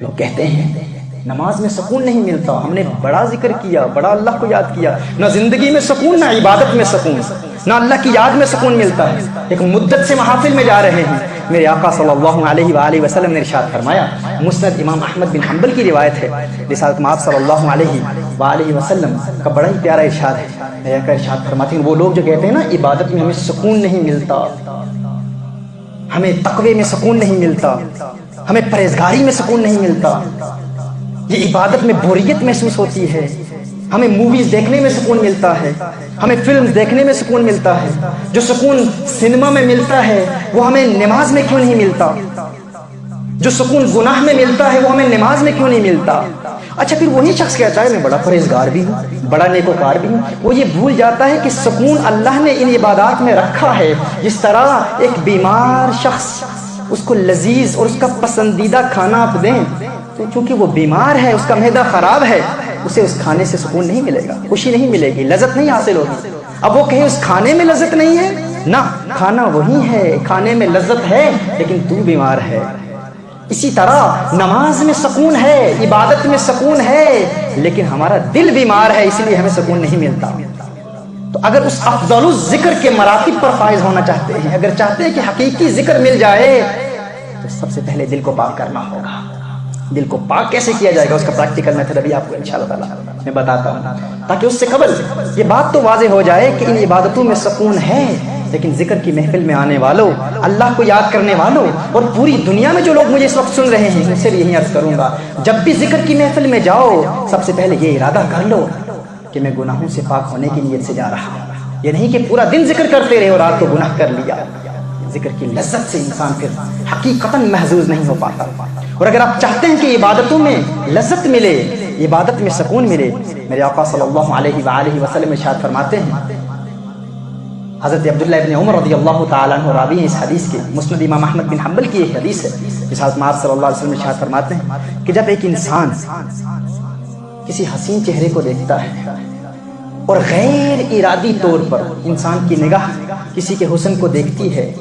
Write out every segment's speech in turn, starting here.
لوگ کہتے ہیں نماز میں سکون نہیں ملتا، ہم نے بڑا ذکر کیا، بڑا اللہ کو یاد کیا، نہ زندگی میں سکون، نہ عبادت میں سکون، نہ اللہ کی یاد میں سکون ملتا ہے۔ ایک مدت سے محافل میں جا رہے ہیں، میرے آقا صلی اللہ علیہ وآلہ وسلم نے ارشاد فرمایا، مسند امام احمد بن حنبل کی روایت ہے، رسالت مآب صلی اللہ علیہ وآلہ وسلم کا بڑا ہی پیارا ارشاد ہے۔ میرے آقا ارشاد فرماتے ہیں وہ لوگ جو کہتے ہیں نا عبادت میں ہمیں سکون نہیں ملتا، ہمیں تقوی میں سکون نہیں ملتا، ہمیں پرہیزگاری میں سکون نہیں ملتا، یہ عبادت میں بوریت محسوس ہوتی ہے، ہمیں موویز دیکھنے میں سکون ملتا ہے، ہمیں فلمز دیکھنے میں سکون ملتا ہے، جو سکون سنیما میں ملتا ہے وہ ہمیں نماز میں کیوں نہیں ملتا، جو سکون گناہ میں ملتا ہے وہ ہمیں نماز میں کیوں نہیں ملتا۔ اچھا پھر وہی شخص کہتا ہے میں بڑا پرہیزگار بھی ہوں، بڑا نیکوکار بھی ہوں، وہ یہ بھول جاتا ہے کہ سکون اللہ نے ان عبادات میں رکھا ہے۔ جس طرح ایک بیمار شخص اس کو لذیذ اور اس کا پسندیدہ کھانا آپ دیں تو چونکہ وہ بیمار ہے، اس کا معدہ خراب ہے، اسے اس کھانے سے سکون نہیں ملے گا، خوشی نہیں ملے گی، لذت نہیں حاصل ہوگی۔ اب وہ کہے اس کھانے میں لذت نہیں ہے، نہ، کھانا وہی ہے، کھانے میں لذت ہے لیکن تو بیمار ہے۔ اسی طرح نماز میں سکون ہے، عبادت میں سکون ہے، لیکن ہمارا دل بیمار ہے، اس لیے ہمیں سکون نہیں ملتا۔ تو اگر اس افضل الذکر کے مراتب پر فائز ہونا چاہتے ہیں، اگر چاہتے ہیں کہ حقیقی ذکر مل جائے تو سب سے پہلے دل کو پاک کرنا ہوگا۔ دل کو پاک کیسے کیا جائے گا اس کا پریکٹیکل میتھڈ ابھی آپ کو انشاءاللہ تعالی میں بتاتا ہوں، تاکہ اس سے قبل یہ بات تو واضح ہو جائے کہ ان عبادتوں میں سکون ہے، لیکن ذکر کی محفل میں آنے والوں، اللہ کو یاد کرنے والوں، اور پوری دنیا میں جو لوگ مجھے اس وقت سن رہے ہیں ان سے بھی یہی عرض کروں گا، جب بھی ذکر کی محفل میں جاؤ سب سے پہلے یہ ارادہ کر لو کہ میں گناہوں سے پاک ہونے کی نیت سے جا رہا ہوں۔ یہ نہیں کہ پورا دن ذکر کرتے رہے اور رات کو گناہ کر لیا۔ ذکر کی لذت سے انسان پھر حقیقتاً محظوظ نہیں ہو پاتا۔ اور اگر آپ چاہتے ہیں کہ عبادتوں میں لذت ملے، عبادت میں سکون ملے، میرے آقا صلی اللہ علیہ وآلہ وسلم ارشاد فرماتے ہیں، حضرت عبداللہ ابن عمر رضی اللہ تعالیٰ عنہ راوی ہیں اس حدیث کے، مسند امام احمد بن حنبل کی ایک حدیث ہے، رسالت مآب صلی اللہ علیہ وسلم ارشاد فرماتے ہیں کہ جب ایک انسان کسی حسین چہرے کو دیکھتا ہے اور غیر ارادی طور پر انسان کی نگاہ کسی کے حسن کو دیکھتی ہے،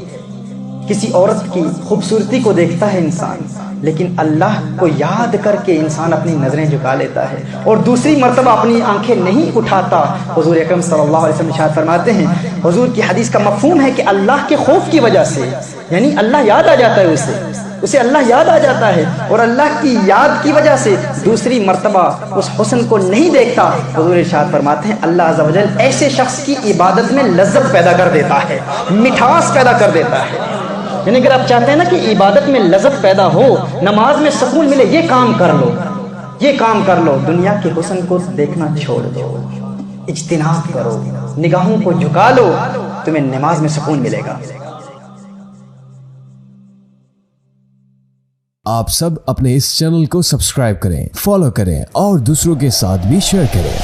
کسی عورت کی خوبصورتی کو دیکھتا ہے انسان، لیکن اللہ کو یاد کر کے انسان اپنی نظریں جھکا لیتا ہے اور دوسری مرتبہ اپنی آنکھیں نہیں اٹھاتا، حضور اکرم صلی اللہ علیہ وسلم ارشاد فرماتے ہیں، حضور کی حدیث کا مفہوم ہے کہ اللہ کے خوف کی وجہ سے، یعنی اللہ یاد آ جاتا ہے اسے اللہ یاد آ جاتا ہے، اور اللہ کی یاد کی وجہ سے دوسری مرتبہ اس حسن کو نہیں دیکھتا۔ حضور ارشاد فرماتے ہیں اللہ عز و جل ایسے شخص کی عبادت میں لذت پیدا کر دیتا ہے، مٹھاس پیدا کر دیتا ہے۔ یعنی اگر آپ چاہتے ہیں نا کہ عبادت میں لذت پیدا ہو، نماز میں سکون ملے، یہ کام کر لو، یہ کام کر لو، دنیا کے حسن کو دیکھنا چھوڑ دو، اجتناب کرو، نگاہوں کو جھکا لو، تمہیں نماز میں سکون ملے گا۔ آپ سب اپنے اس چینل کو سبسکرائب کریں، فالو کریں اور دوسروں کے ساتھ بھی شیئر کریں۔